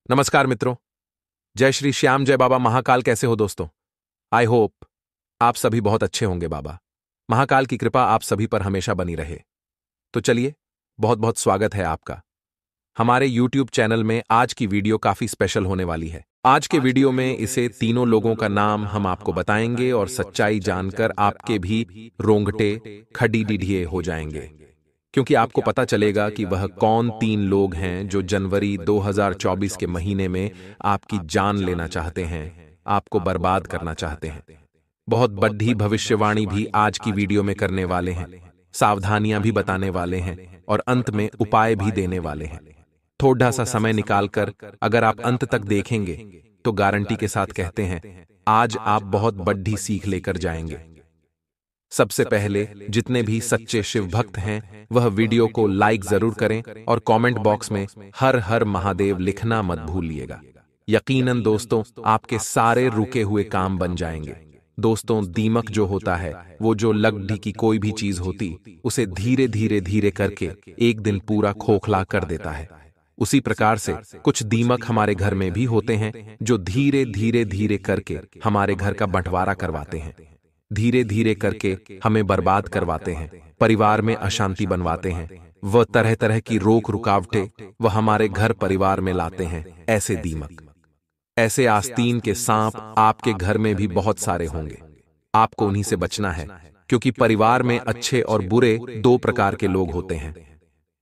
नमस्कार मित्रों। जय श्री श्याम, जय बाबा महाकाल। कैसे हो दोस्तों? आई होप आप सभी बहुत अच्छे होंगे। बाबा महाकाल की कृपा आप सभी पर हमेशा बनी रहे। तो चलिए, बहुत बहुत स्वागत है आपका हमारे YouTube चैनल में। आज की वीडियो काफी स्पेशल होने वाली है। आज के वीडियो में इसे तीनों लोगों का नाम हम आपको बताएंगे और सच्चाई जानकर आपके भी रोंगटे खड़ीडिढिए हो जाएंगे, क्योंकि आपको पता चलेगा कि वह कौन तीन लोग हैं जो जनवरी 2024 के महीने में आपकी जान लेना चाहते हैं, आपको बर्बाद करना चाहते हैं। बहुत बड़ी भविष्यवाणी भी आज की वीडियो में करने वाले हैं, सावधानियां भी बताने वाले हैं और अंत में उपाय भी देने वाले हैं। थोड़ा सा समय निकालकर अगर आप अंत तक देखेंगे तो गारंटी के साथ कहते हैं, आज आप बहुत बड़ी सीख लेकर जाएंगे। सबसे पहले जितने भी सच्चे शिव भक्त हैं वह वीडियो को लाइक जरूर करें और कमेंट बॉक्स में हर हर महादेव लिखना मत भूलिएगा। यकीनन दोस्तों, आपके सारे रुके हुए काम बन जाएंगे। दोस्तों, दीमक जो होता है, वो जो लकड़ी की कोई भी चीज होती, उसे धीरे धीरे धीरे करके एक दिन पूरा खोखला कर देता है। उसी प्रकार से कुछ दीमक हमारे घर में भी होते हैं जो धीरे धीरे धीरे करके हमारे घर का बंटवारा करवाते हैं, धीरे धीरे करके हमें बर्बाद करवाते हैं, परिवार में अशांति बनवाते हैं, वह तरह तरह की रोक रुकावटें वह हमारे घर परिवार में लाते हैं। ऐसे दीमक, ऐसे आस्तीन के सांप आपके घर में भी बहुत सारे होंगे। आपको उन्हीं से बचना है, क्योंकि परिवार में अच्छे और बुरे दो प्रकार के लोग होते हैं।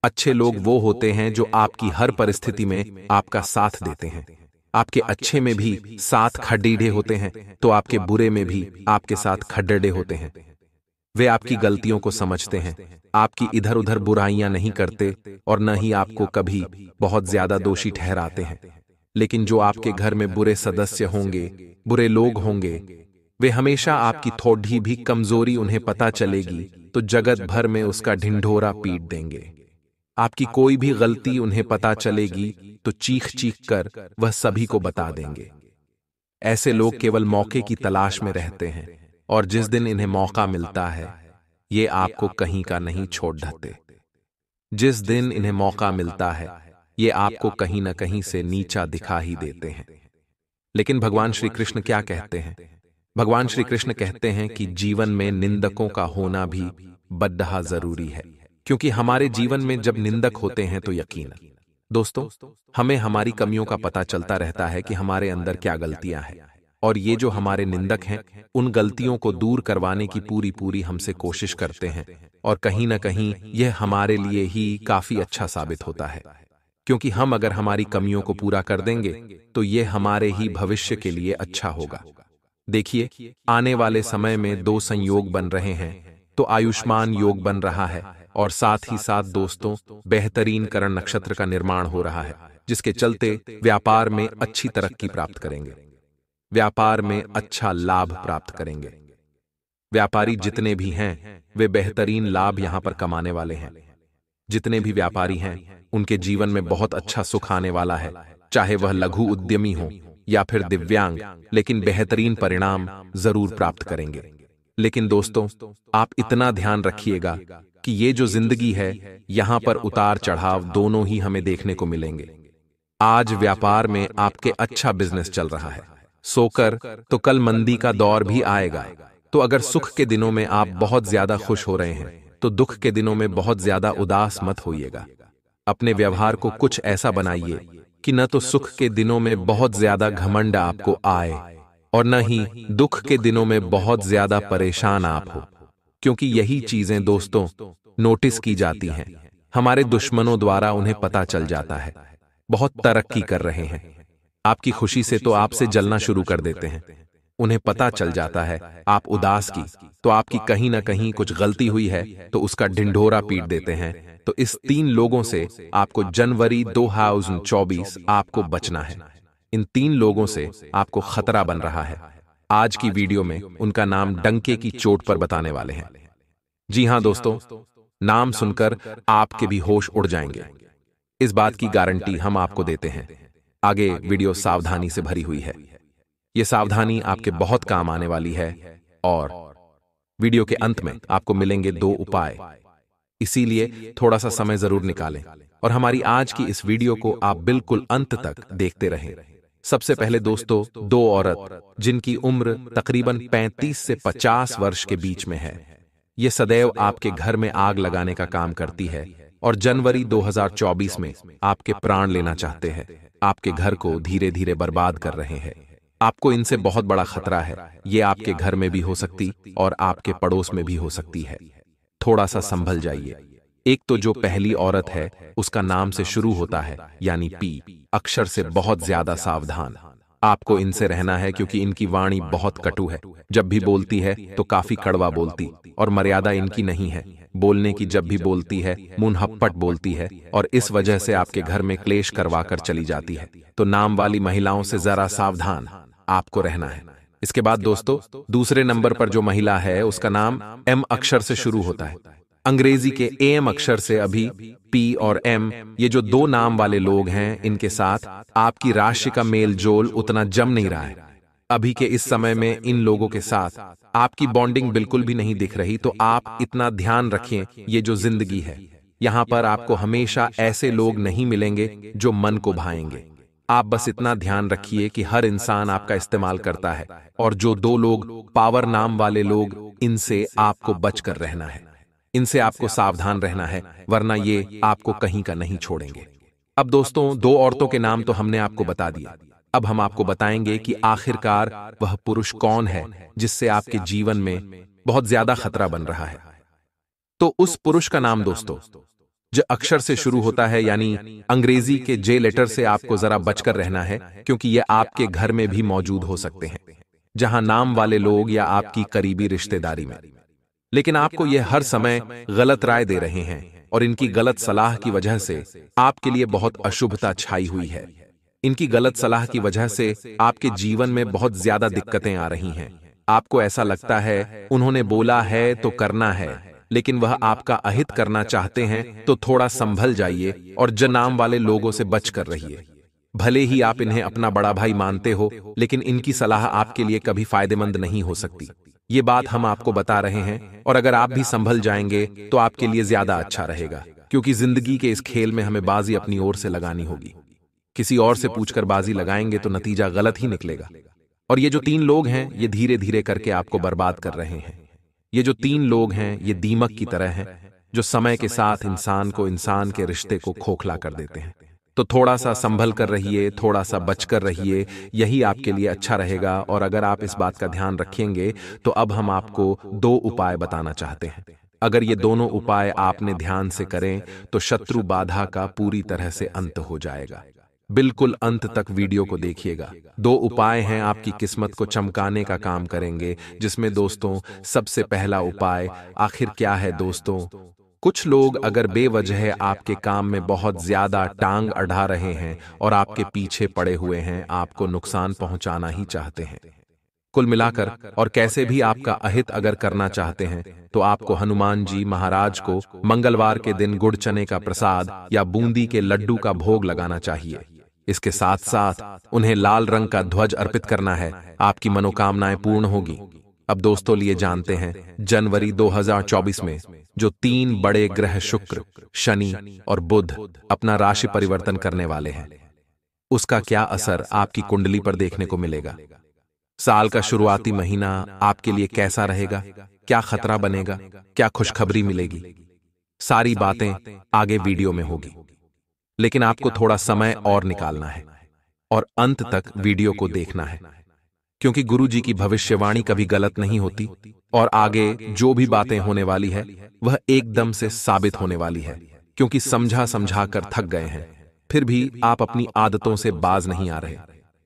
अच्छे लोग वो होते हैं जो आपकी हर परिस्थिति में आपका साथ देते हैं। आपके अच्छे में भी साथ खड्डीढे होते हैं, तो आपके बुरे में भी आपके साथ खड्डे होते हैं। वे आपकी गलतियों को समझते हैं, आपकी इधर उधर बुराइयां नहीं करते और न ही आपको कभी बहुत ज्यादा दोषी ठहराते हैं। लेकिन जो आपके घर में बुरे सदस्य होंगे, बुरे लोग होंगे, वे हमेशा आपकी थोड़ी भी कमजोरी उन्हें पता चलेगी तो जगत भर में उसका ढिंढोरा पीट देंगे। आपकी कोई भी गलती उन्हें पता चलेगी तो चीख चीख कर वह सभी को बता देंगे। ऐसे लोग केवल मौके की तलाश में रहते हैं और जिस दिन इन्हें मौका मिलता है, ये आपको कहीं का नहीं छोड़ देते। जिस दिन इन्हें मौका मिलता है, ये आपको कहीं न कहीं से नीचा दिखा ही देते हैं। लेकिन भगवान श्री कृष्ण क्या कहते हैं? भगवान श्री कृष्ण कहते हैं कि जीवन में निंदकों का होना भी बड्डा जरूरी है, क्योंकि हमारे जीवन में जब निंदक होते हैं तो यकीनन दोस्तों, हमें हमारी कमियों का पता चलता रहता है कि हमारे अंदर क्या गलतियां हैं, और ये जो हमारे निंदक हैं उन गलतियों को दूर करवाने की पूरी पूरी हमसे कोशिश करते हैं, और कहीं ना कहीं यह हमारे लिए ही काफी अच्छा साबित होता है, क्योंकि हम अगर हमारी कमियों को पूरा कर देंगे तो यह हमारे ही भविष्य के लिए अच्छा होगा। देखिए, आने वाले समय में दो संयोग बन रहे हैं, तो आयुष्मान योग बन रहा है और साथ ही साथ दोस्तों बेहतरीन करण नक्षत्र का निर्माण हो रहा है, जिसके चलते व्यापार में अच्छी तरक्की प्राप्त करेंगे, व्यापार में अच्छा लाभ प्राप्त करेंगे। व्यापारी जितने भी हैं वे बेहतरीन लाभ यहां पर कमाने वाले हैं। जितने भी व्यापारी हैं उनके जीवन में बहुत अच्छा सुख आने वाला है, चाहे वह लघु उद्यमी हो या फिर दिव्यांग, लेकिन बेहतरीन परिणाम जरूर प्राप्त करेंगे। लेकिन दोस्तों, आप इतना ध्यान रखिएगा कि ये जो जिंदगी है, यहां पर उतार चढ़ाव दोनों ही हमें देखने को मिलेंगे। आज व्यापार में आपके अच्छा बिजनेस चल रहा है, सोकर तो कल मंदी का दौर भी आएगा। तो अगर सुख के दिनों में आप बहुत ज्यादा खुश हो रहे हैं, तो दुख के दिनों में बहुत ज्यादा उदास मत होइएगा। अपने व्यवहार को कुछ ऐसा बनाइए कि न तो सुख के दिनों में बहुत ज्यादा घमंड आपको आए और न ही दुख के दिनों में बहुत ज्यादा परेशान आप हो, क्योंकि यही चीजें दोस्तों नोटिस की जाती हैं। हमारे दुश्मनों द्वारा उन्हें पता चल जाता है बहुत तरक्की कर रहे हैं। आपकी खुशी से तो आपसे जलना शुरू कर देते हैं। उन्हें पता चल जाता है आप उदास की तो आपकी कहीं ना कहीं कुछ गलती हुई है, तो उसका ढिंढोरा पीट देते हैं। तो इस तीन लोगों से आपको जनवरी 2024 आपको बचना है। इन तीन लोगों से आपको खतरा बन रहा है। आज की वीडियो में उनका नाम डंके की चोट पर बताने वाले हैं। जी हां दोस्तों, नाम सुनकर आपके भी होश उड़ जाएंगे। इस बात की गारंटी हम आपको देते हैं। आगे वीडियो सावधानी से भरी हुई है। यह सावधानी आपके बहुत काम आने वाली है और वीडियो के अंत में आपको मिलेंगे दो उपाय। इसीलिए थोड़ा सा समय जरूर निकालें और हमारी आज की इस वीडियो को आप बिल्कुल अंत तक देखते रहें। सबसे पहले दोस्तों, दो औरत जिनकी उम्र तकरीबन 35 से 50 वर्ष के बीच में है, ये सदैव आपके घर में आग लगाने का काम करती है और जनवरी 2024 में आपके प्राण लेना चाहते हैं, आपके घर को धीरे धीरे बर्बाद कर रहे हैं। आपको इनसे बहुत बड़ा खतरा है। ये आपके घर में भी हो सकती और आपके पड़ोस में भी हो सकती है। थोड़ा सा संभल जाइए। एक तो जो पहली औरत है उसका नाम से शुरू होता है, यानी पी अक्षर से बहुत ज्यादा सावधान। आपको इनसे रहना है क्योंकि इनकी वाणी बहुत कटु है। जब भी बोलती है तो काफी कड़वा बोलती और मर्यादा इनकी नहीं है। बोलने की जब भी बोलती है मुंहप्पट बोलती है और इस वजह से आपके घर में क्लेश करवा कर चली जाती है। तो नाम वाली महिलाओं से जरा सावधान आपको रहना है। इसके बाद दोस्तों, दूसरे नंबर पर जो महिला है उसका नाम एम अक्षर से शुरू होता है। अंग्रेजी के एम अक्षर से अभी पी और एम, ये जो दो नाम वाले लोग हैं, इनके साथ आपकी राशि का मेल जोल उतना जम नहीं रहा है। अभी के इस समय में इन लोगों के साथ आपकी बॉन्डिंग बिल्कुल भी नहीं दिख रही। तो आप इतना ध्यान रखें, ये जो जिंदगी है यहां पर आपको हमेशा ऐसे लोग नहीं मिलेंगे जो मन को भाएंगे। आप बस इतना ध्यान रखिए कि हर इंसान आपका इस्तेमाल करता है और जो दो लोग पावर नाम वाले लोग, इनसे आपको बचकर रहना है। इनसे आपको सावधान रहना है, वरना ये आपको कहीं का नहीं छोड़ेंगे। अब दोस्तों, दो औरतों के नाम तो हमने आपको बता दिया। अब हम आपको बताएंगे कि आखिरकार वह पुरुष कौन है जिससे आपके जीवन में बहुत ज्यादा खतरा बन रहा है। तो उस पुरुष का नाम दोस्तों जो अक्षर से शुरू होता है, यानी अंग्रेजी के जे लेटर से आपको जरा बचकर रहना है, क्योंकि यह आपके घर में भी मौजूद हो सकते हैं, जहां नाम वाले लोग या आपकी करीबी रिश्तेदारी में। लेकिन आपको यह हर समय गलत राय दे रहे हैं और इनकी गलत सलाह की वजह से आपके लिए बहुत अशुभता छाई हुई है। इनकी गलत सलाह की वजह से आपके जीवन में बहुत ज्यादा दिक्कतें आ रही हैं। आपको ऐसा लगता है उन्होंने बोला है तो करना है, लेकिन वह आपका अहित करना चाहते हैं। तो थोड़ा संभल जाइए और जनाम वाले लोगों से बचकर रहिए। भले ही आप इन्हें अपना बड़ा भाई मानते हो, लेकिन इनकी सलाह आपके लिए कभी फायदेमंद नहीं हो सकती। ये बात हम आपको बता रहे हैं और अगर आप भी संभल जाएंगे तो आपके लिए ज्यादा अच्छा रहेगा, क्योंकि जिंदगी के इस खेल में हमें बाजी अपनी ओर से लगानी होगी। किसी और से पूछकर बाजी लगाएंगे तो नतीजा गलत ही निकलेगा। और ये जो तीन लोग हैं, ये धीरे धीरे करके आपको बर्बाद कर रहे हैं। ये जो तीन लोग हैं ये दीमक की तरह हैं, जो समय के साथ इंसान को, इंसान के रिश्ते को खोखला कर देते हैं। तो थोड़ा सा संभल कर रहिए, थोड़ा सा बचकर रहिए, यही आपके लिए अच्छा रहेगा। और अगर आप इस बात का ध्यान रखेंगे तो अब हम आपको दो उपाय बताना चाहते हैं। अगर ये दोनों उपाय आपने ध्यान से करें तो शत्रु बाधा का पूरी तरह से अंत हो जाएगा। बिल्कुल अंत तक वीडियो को देखिएगा। दो उपाय हैं आपकी किस्मत को चमकाने का काम करेंगे, जिसमें दोस्तों सबसे पहला उपाय आखिर क्या है दोस्तों? कुछ लोग अगर बेवजह आपके काम में बहुत ज्यादा टांग अड़ा रहे हैं और आपके पीछे पड़े हुए हैं, आपको नुकसान पहुंचाना ही चाहते हैं। कुल मिलाकर और कैसे भी आपका अहित अगर करना चाहते हैं तो आपको हनुमान जी महाराज को मंगलवार के दिन गुड़ चने का प्रसाद या बूंदी के लड्डू का भोग लगाना चाहिए। इसके साथ साथ उन्हें लाल रंग का ध्वज अर्पित करना है। आपकी मनोकामनाएं पूर्ण होगी। अब दोस्तों लिए जानते हैं जनवरी 2024 में जो तीन बड़े ग्रह शुक्र, शनि और बुध अपना राशि परिवर्तन करने वाले हैं, उसका क्या असर आपकी कुंडली पर देखने को मिलेगा। साल का शुरुआती महीना आपके लिए कैसा रहेगा, क्या खतरा बनेगा, क्या खुशखबरी मिलेगी, सारी बातें आगे वीडियो में होगी। लेकिन आपको थोड़ा समय और निकालना है और अंत तक वीडियो को देखना है, क्योंकि गुरुजी की भविष्यवाणी कभी गलत नहीं होती और आगे जो भी बातें होने वाली है वह एकदम से साबित होने वाली है। क्योंकि समझा समझा कर थक गए हैं, फिर भी आप अपनी आदतों से बाज नहीं आ रहे।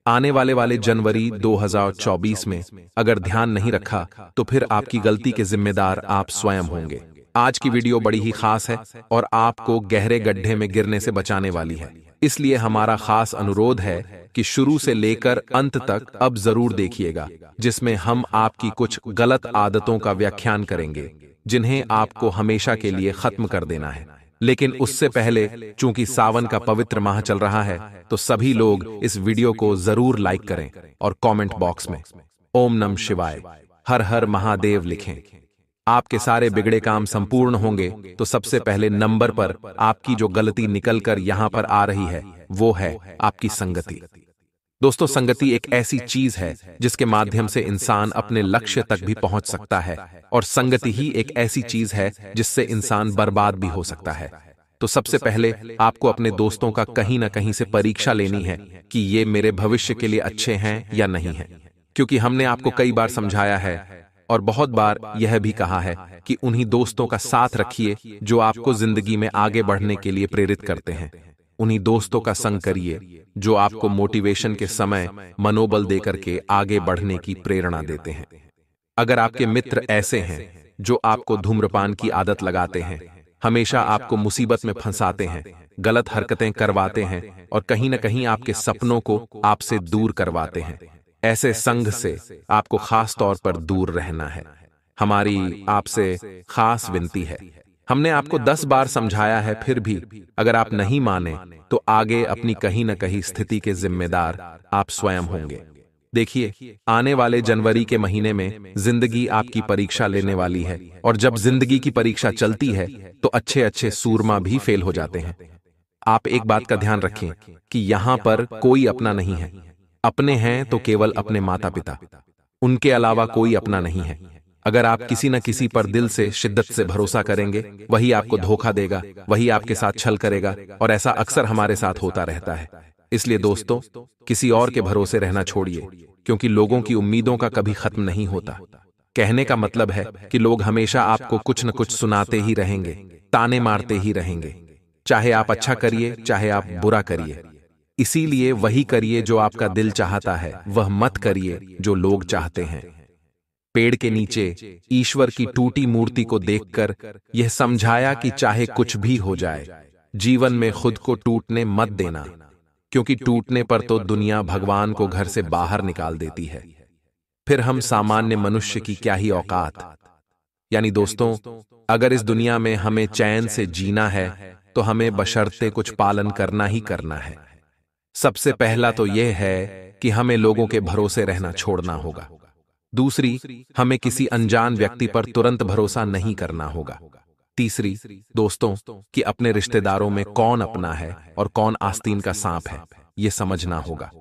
आने वाले जनवरी 2024 में अगर ध्यान नहीं रखा तो फिर आपकी गलती के जिम्मेदार आप स्वयं होंगे। आज की वीडियो बड़ी ही खास है और आपको गहरे गड्ढे में गिरने से बचाने वाली है। इसलिए हमारा खास अनुरोध है कि शुरू से लेकर अंत तक अब जरूर देखिएगा, जिसमें हम आपकी कुछ गलत आदतों का व्याख्यान करेंगे जिन्हें आपको हमेशा के लिए खत्म कर देना है। लेकिन उससे पहले चूंकि सावन का पवित्र माह चल रहा है तो सभी लोग इस वीडियो को जरूर लाइक करें और कमेंट बॉक्स में ओम नमः शिवाय, हर हर महादेव लिखें। आपके सारे बिगड़े काम संपूर्ण होंगे तो सबसे पहले नंबर पर आपकी जो गलती निकल कर यहां पर आ रही है वो है आपकी संगति। दोस्तों, संगति एक ऐसी चीज है जिसके माध्यम से इंसान अपने लक्ष्य तक भी पहुंच सकता है, और संगति ही एक ऐसी चीज है जिससे इंसान बर्बाद भी हो सकता है। तो सबसे पहले आपको अपने दोस्तों का कहीं ना कहीं से परीक्षा लेनी है कि ये मेरे भविष्य के लिए अच्छे हैं या नहीं है। क्योंकि हमने आपको कई बार समझाया है और बहुत बार यह भी कहा है कि उन्हीं दोस्तों का साथ रखिए जो आपको जिंदगी में आगे बढ़ने के लिए प्रेरित करते हैं। उन्हीं दोस्तों का संग करिए जो आपको मोटिवेशन के समय मनोबल देकर के आगे बढ़ने की प्रेरणा देते हैं। अगर आपके मित्र ऐसे हैं जो आपको धूम्रपान की आदत लगाते हैं, हमेशा आपको मुसीबत में फंसाते हैं, गलत हरकतें करवाते हैं और कहीं न कहीं आपके सपनों को आपसे दूर करवाते हैं, ऐसे संग से आपको खास तौर पर दूर रहना है। हमारी आपसे खास विनती है। हमने आपको 10 बार समझाया है, फिर भी अगर आप नहीं माने तो आगे अपनी कहीं न कहीं स्थिति के जिम्मेदार आप स्वयं होंगे। देखिए, आने वाले जनवरी के महीने में जिंदगी आपकी परीक्षा लेने वाली है, और जब जिंदगी की परीक्षा चलती है तो अच्छे अच्छे सूरमा भी फेल हो जाते हैं। आप एक बात का ध्यान रखें कि यहां पर कोई अपना नहीं है। अपने हैं तो केवल अपने माता पिता, उनके अलावा कोई अपना नहीं है। अगर आप किसी न किसी पर दिल से शिद्दत से भरोसा करेंगे, वही आपको धोखा देगा, वही आपके साथ छल करेगा, और ऐसा अक्सर हमारे साथ होता रहता है। इसलिए दोस्तों, किसी और के भरोसे रहना छोड़िए, क्योंकि लोगों की उम्मीदों का कभी खत्म नहीं होता। कहने का मतलब है कि लोग हमेशा आपको कुछ न कुछ सुनाते ही रहेंगे, ताने मारते ही रहेंगे, चाहे आप अच्छा करिए चाहे आप बुरा करिए। इसीलिए वही करिए जो आपका दिल चाहता है, वह मत करिए जो लोग चाहते हैं। पेड़ के नीचे ईश्वर की टूटी मूर्ति को देखकर यह समझाया कि चाहे कुछ भी हो जाए, जीवन में खुद को टूटने मत देना, क्योंकि टूटने पर तो दुनिया भगवान को घर से बाहर निकाल देती है। फिर हम सामान्य मनुष्य की क्या ही औकात। यानी दोस्तों, अगर इस दुनिया में हमें चैन से जीना है तो हमें बशर्ते कुछ पालन करना ही करना है। सबसे पहला तो यह है कि हमें लोगों के भरोसे रहना छोड़ना होगा। दूसरी, हमें किसी अनजान व्यक्ति पर तुरंत भरोसा नहीं करना होगा। तीसरी, दोस्तों, कि अपने रिश्तेदारों में कौन अपना है और कौन आस्तीन का सांप है, यह समझना होगा।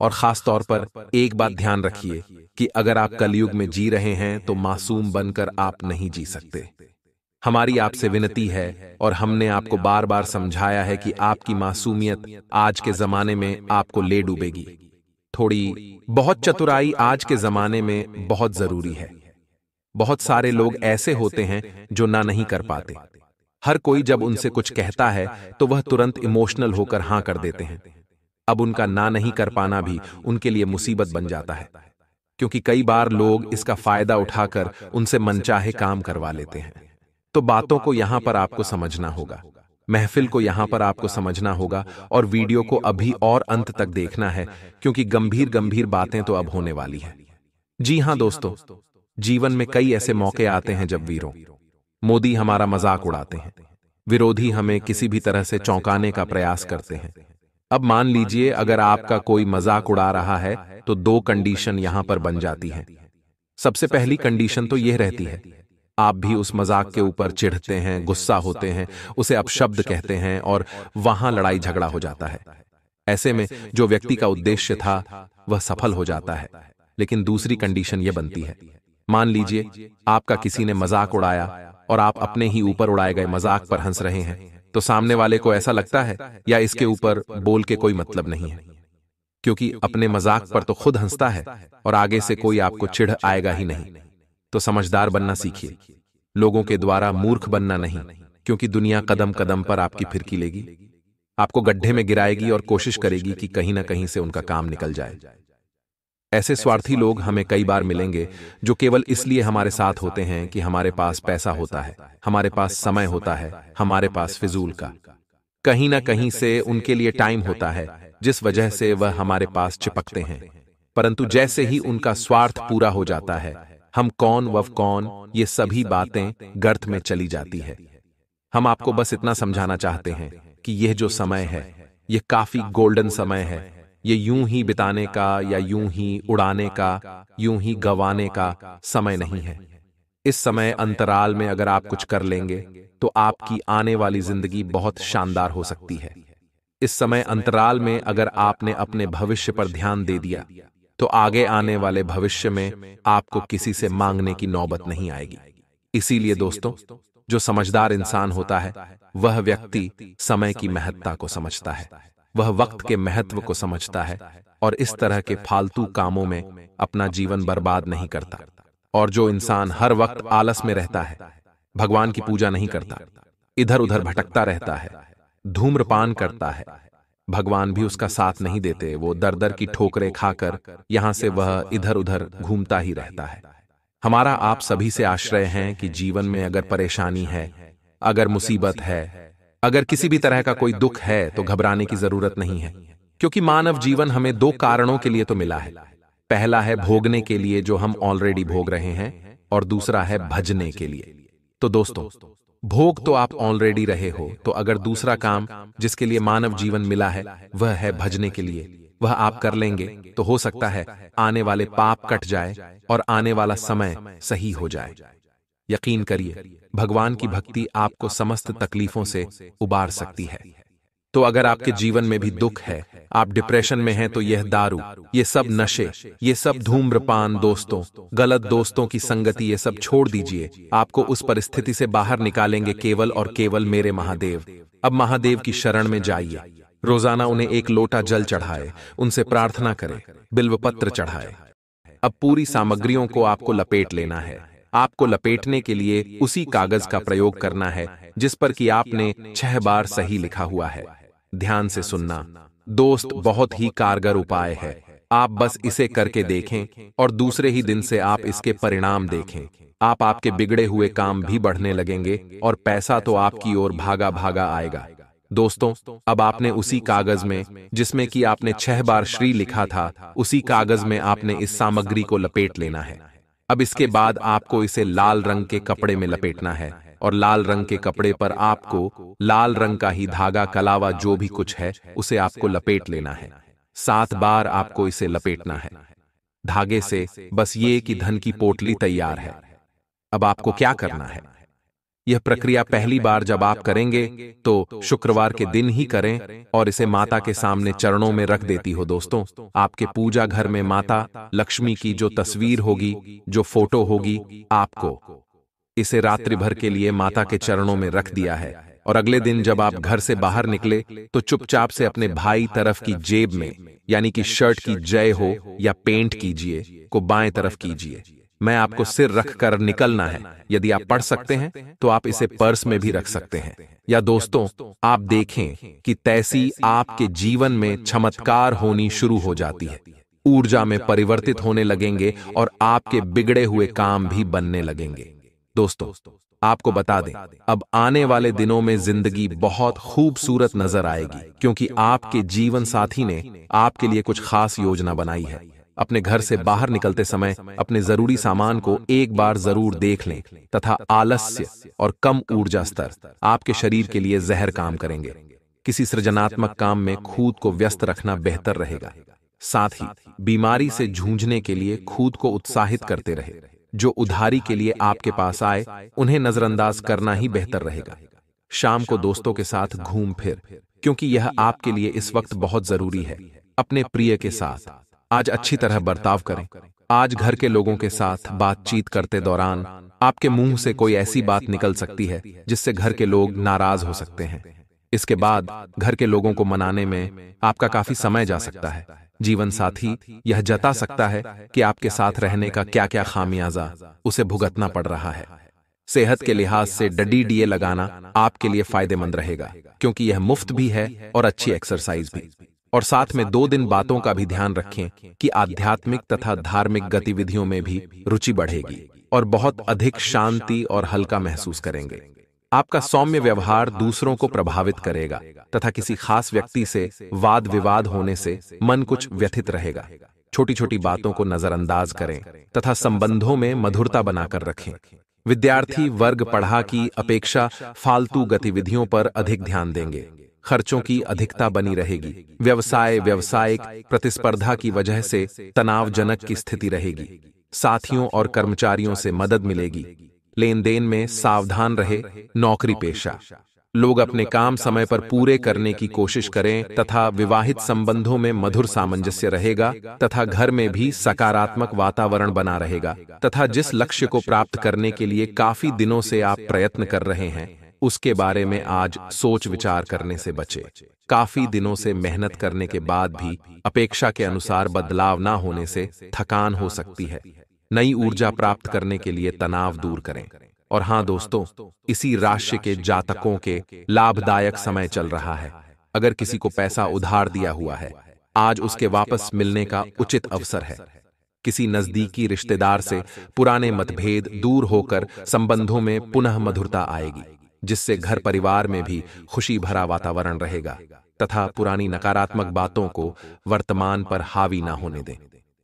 और खास तौर पर एक बात ध्यान रखिए कि अगर आप कलयुग में जी रहे हैं तो मासूम बनकर आप नहीं जी सकते। हमारी आपसे विनती है, और हमने आपको बार बार समझाया है कि आपकी मासूमियत आज के जमाने में आपको ले डूबेगी। थोड़ी बहुत चतुराई आज के जमाने में बहुत जरूरी है। बहुत सारे लोग ऐसे होते हैं जो ना नहीं कर पाते। हर कोई जब उनसे कुछ कहता है तो वह तुरंत इमोशनल होकर हां कर देते हैं। अब उनका ना नहीं कर पाना भी उनके लिए मुसीबत बन जाता है, क्योंकि कई बार लोग इसका फायदा उठाकर उनसे मनचाहे काम करवा लेते हैं। तो बातों को यहां पर आपको समझना होगा, महफिल को यहां पर आपको समझना होगा, और वीडियो को अभी और अंत तक देखना है, क्योंकि गंभीर गंभीर बातें तो अब होने वाली हैं। जी हां दोस्तों, जीवन में कई ऐसे मौके आते हैं जब वीरों मोदी हमारा मजाक उड़ाते हैं, विरोधी हमें किसी भी तरह से चौंकाने का प्रयास करते हैं। अब मान लीजिए अगर आपका कोई मजाक उड़ा रहा है तो 2 कंडीशन यहां पर बन जाती हैं। सबसे पहली कंडीशन तो यह रहती है, आप भी उस मजाक के ऊपर चिढ़ते हैं, गुस्सा होते हैं, उसे अपशब्द कहते हैं और वहां लड़ाई झगड़ा हो जाता है। ऐसे में जो व्यक्ति का उद्देश्य था वह सफल हो जाता है। लेकिन दूसरी कंडीशन यह बनती है, मान लीजिए आपका किसी ने मजाक उड़ाया और आप अपने ही ऊपर उड़ाए गए मजाक पर हंस रहे हैं, तो सामने वाले को ऐसा लगता है या इसके ऊपर बोल के कोई मतलब नहीं है, क्योंकि अपने मजाक पर तो खुद हंसता है और आगे से कोई आपको चिढ़ आएगा ही नहीं। तो समझदार बनना सीखिए, लोगों के द्वारा मूर्ख बनना नहीं, क्योंकि दुनिया कदम कदम पर आपकी फिरकी लेगी, आपको गड्ढे में गिराएगी और कोशिश करेगी कि कहीं ना कहीं से उनका काम निकल जाए। ऐसे स्वार्थी लोग हमें कई बार मिलेंगे जो केवल इसलिए हमारे साथ होते हैं कि हमारे पास पैसा होता है, हमारे पास समय होता है, हमारे पास फिजूल का कहीं ना कहीं से उनके लिए टाइम होता है, जिस वजह से वह हमारे पास चिपकते हैं। परंतु जैसे ही उनका स्वार्थ पूरा हो जाता है, हम कौन वह कौन, ये सभी बातें गर्त में चली जाती है। हम आपको बस इतना समझाना चाहते हैं कि यह जो समय है यह काफी गोल्डन समय है। ये यूं ही बिताने का या यूं ही उड़ाने का, यूं ही गंवाने का समय नहीं है। इस समय अंतराल में अगर आप कुछ कर लेंगे तो आपकी आने वाली जिंदगी बहुत शानदार हो सकती है। इस समय अंतराल में अगर आपने अपने भविष्य पर ध्यान दे दिया तो आगे आने वाले भविष्य में आपको किसी से मांगने की नौबत नहीं आएगी। इसीलिए दोस्तों, जो समझदार इंसान होता है वह व्यक्ति समय की महत्ता को समझता है, वह वक्त के महत्व को समझता है और इस तरह के फालतू कामों में अपना जीवन बर्बाद नहीं करता। और जो इंसान हर वक्त आलस में रहता है, भगवान की पूजा नहीं करता, इधर उधर भटकता रहता है, धूम्रपान करता है, भगवान भी उसका साथ नहीं देते, वो दर दर की ठोकरें खाकर यहां से वह इधर उधर घूमता ही रहता है। हमारा आप सभी से आश्रय है कि जीवन में अगर परेशानी है, अगर मुसीबत है, अगर किसी भी तरह का कोई दुख है तो घबराने की जरूरत नहीं है, क्योंकि मानव जीवन हमें दो कारणों के लिए तो मिला है। पहला है भोगने के लिए जो हम ऑलरेडी भोग रहे हैं, और दूसरा है भजने के लिए। तो दोस्तों, भोग तो आप ऑलरेडी रहे हो, तो अगर दूसरा काम जिसके लिए मानव जीवन मिला है वह है भजने के लिए, वह आप कर लेंगे तो हो सकता है आने वाले पाप कट जाए और आने वाला समय सही हो जाए। यकीन करिए, भगवान की भक्ति आपको समस्त तकलीफों से उबार सकती है। तो अगर आपके जीवन में भी दुख है, आप डिप्रेशन में हैं, तो यह दारू, ये सब नशे, ये सब धूम्रपान, दोस्तों, गलत दोस्तों की संगति, ये सब छोड़ दीजिए। आपको उस परिस्थिति से बाहर निकालेंगे केवल और केवल मेरे महादेव। अब महादेव की शरण में जाइए, रोजाना उन्हें एक लोटा जल चढ़ाए, उनसे प्रार्थना करें, बिल्वपत्र चढ़ाए। अब पूरी सामग्रियों को आपको लपेट लेना है। आपको लपेटने के लिए उसी कागज का प्रयोग करना है जिस पर कि आपने 6 बार सही लिखा हुआ है। ध्यान से सुनना दोस्त, बहुत ही कारगर उपाय है। आप बस इसे करके देखें और दूसरे ही दिन से आप इसके परिणाम देखें। आपके बिगड़े हुए काम भी बढ़ने लगेंगे और पैसा तो आपकी ओर भागा भागा आएगा। दोस्तों, अब आपने उसी कागज में जिसमें कि आपने 6 बार श्री लिखा था, उसी कागज में आपने इस सामग्री को लपेट लेना है। अब इसके बाद आपको इसे लाल रंग के कपड़े में लपेटना है और लाल रंग के कपड़े पर आपको लाल रंग का ही धागा, कलावा, जो भी कुछ है उसे आपको लपेट लेना है। 7 बार आपको इसे लपेटना है धागे से। बस ये कि धन की पोटली तैयार है। अब आपको क्या करना है? यह प्रक्रिया पहली बार जब आप करेंगे तो शुक्रवार के दिन ही करें और इसे माता के सामने चरणों में रख देती हो। दोस्तों, आपके पूजा घर में माता लक्ष्मी की जो तस्वीर होगी, जो फोटो होगी, आपको इसे रात्रि भर के लिए माता के चरणों में रख दिया है। और अगले दिन जब आप घर से बाहर निकले तो चुपचाप से अपने भाई तरफ की जेब में, यानी कि शर्ट की जय हो या पेंट कीजिए, को बाएं तरफ कीजिए। मैं आपको सिर रख कर निकलना है। यदि आप पढ़ सकते हैं तो आप इसे पर्स में भी रख सकते हैं। या दोस्तों, आप देखें कि तैसी आपके जीवन में चमत्कार होनी शुरू हो जाती है, ऊर्जा में परिवर्तित होने लगेंगे और आपके बिगड़े हुए काम भी बनने लगेंगे। दोस्तों, आपको बता दें, अब आने वाले दिनों में जिंदगी बहुत खूबसूरत नजर आएगी, क्योंकि आपके जीवन साथी ने आपके लिए कुछ खास योजना बनाई है। अपने घर से बाहर निकलते समय अपने जरूरी सामान को एक बार जरूर देख लें, तथा आलस्य और कम ऊर्जा स्तर आपके शरीर के लिए जहर काम करेंगे। किसी सृजनात्मक काम में खुद को व्यस्त रखना बेहतर रहेगा। साथ ही बीमारी से जूझने के लिए खुद को उत्साहित करते रहे। जो उधारी के लिए आपके पास आए उन्हें नजरअंदाज करना ही बेहतर रहेगा। शाम को दोस्तों के साथ घूम फिर, क्योंकि यह आपके लिए इस वक्त बहुत जरूरी है। अपने प्रिय के साथ आज अच्छी तरह बर्ताव करें। आज घर के लोगों के साथ बातचीत करते दौरान आपके मुंह से कोई ऐसी बात निकल सकती है जिससे घर के लोग नाराज हो सकते हैं। इसके बाद घर के लोगों को मनाने में आपका काफी समय जा सकता है। जीवन साथी यह जता सकता है कि आपके साथ रहने का क्या क्या खामियाजा उसे भुगतना पड़ रहा है। सेहत के लिहाज से डीडीए लगाना आपके लिए फायदेमंद रहेगा, क्योंकि यह मुफ्त भी है और अच्छी एक्सरसाइज भी। और साथ में 2 दिन बातों का भी ध्यान रखें कि आध्यात्मिक तथा धार्मिक गतिविधियों में भी रुचि बढ़ेगी और बहुत अधिक शांति और हल्का महसूस करेंगे। आपका सौम्य व्यवहार दूसरों को प्रभावित करेगा तथा किसी खास व्यक्ति से वाद विवाद होने से मन कुछ व्यथित रहेगा। छोटी छोटी बातों को नजरअंदाज करें तथा संबंधों में मधुरता बनाकर रखें। विद्यार्थी वर्ग पढ़ा की अपेक्षा फालतू गतिविधियों पर अधिक ध्यान देंगे। खर्चों की अधिकता बनी रहेगी। व्यावसायिक प्रतिस्पर्धा की वजह से तनावजनक की स्थिति रहेगी। साथियों और कर्मचारियों से मदद मिलेगी। लेन देन में सावधान रहे। नौकरी पेशा लोग अपने काम समय पर पूरे करने की कोशिश करें तथा विवाहित संबंधों में मधुर सामंजस्य रहेगा तथा घर में भी सकारात्मक वातावरण बना रहेगा तथा जिस लक्ष्य को प्राप्त करने के लिए काफी दिनों से आप प्रयत्न कर रहे हैं उसके बारे में आज सोच विचार करने से बचे। काफी दिनों से मेहनत करने के बाद भी अपेक्षा के अनुसार बदलाव ना होने से थकान हो सकती है। नई ऊर्जा प्राप्त करने के लिए तनाव दूर करें। और हां दोस्तों, इसी राशि के जातकों के लाभदायक समय चल रहा है। अगर किसी को पैसा उधार दिया हुआ है, आज उसके वापस मिलने का उचित अवसर है। किसी नजदीकी रिश्तेदार से पुराने मतभेद दूर होकर संबंधों में पुनः मधुरता आएगी, जिससे घर परिवार में भी खुशी भरा वातावरण रहेगा तथा पुरानी नकारात्मक बातों को वर्तमान पर हावी ना होने दें,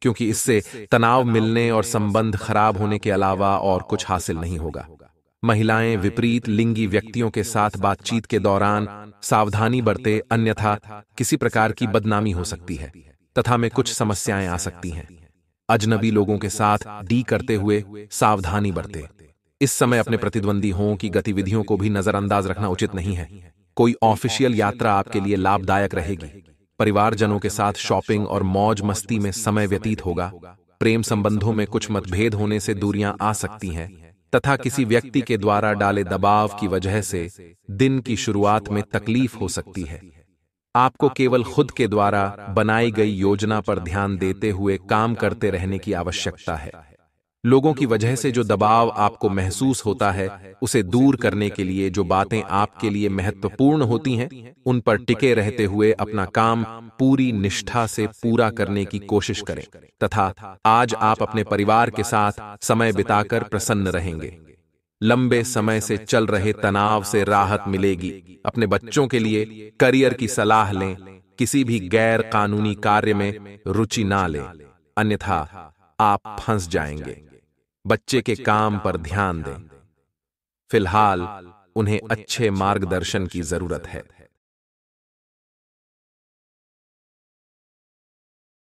क्योंकि इससे तनाव मिलने और संबंध खराब होने के अलावा और कुछ हासिल नहीं होगा। महिलाएं विपरीत लिंगी व्यक्तियों के साथ बातचीत के दौरान सावधानी बरते, अन्यथा किसी प्रकार की बदनामी हो सकती है तथा में कुछ समस्याएं आ सकती हैं। अजनबी लोगों के साथ डी करते हुए सावधानी बरते। इस समय अपने प्रतिद्वंदियों की गतिविधियों को भी नजरअंदाज रखना उचित नहीं है। कोई ऑफिशियल यात्रा आपके लिए लाभदायक रहेगी। परिवारजनों के साथ शॉपिंग और मौज मस्ती में समय व्यतीत होगा। प्रेम संबंधों में कुछ मतभेद होने से दूरियां आ सकती हैं तथा किसी व्यक्ति के द्वारा डाले दबाव की वजह से दिन की शुरुआत में तकलीफ हो सकती है। आपको केवल खुद के द्वारा बनाई गई योजना पर ध्यान देते हुए काम करते रहने की आवश्यकता है। लोगों की वजह से जो दबाव आपको महसूस होता है, उसे दूर करने के लिए जो बातें आपके लिए महत्वपूर्ण होती हैं, उन पर टिके रहते हुए अपना काम पूरी निष्ठा से पूरा करने की कोशिश करें तथा आज आप अपने परिवार के साथ समय बिताकर प्रसन्न रहेंगे। लंबे समय से चल रहे तनाव से राहत मिलेगी। अपने बच्चों के लिए करियर की सलाह लें। किसी भी गैर कानूनी कार्य में रुचि ना लें, अन्यथा आप फंस जाएंगे। बच्चे के काम पर ध्यान दें। फिलहाल उन्हें अच्छे मार्गदर्शन की जरूरत है।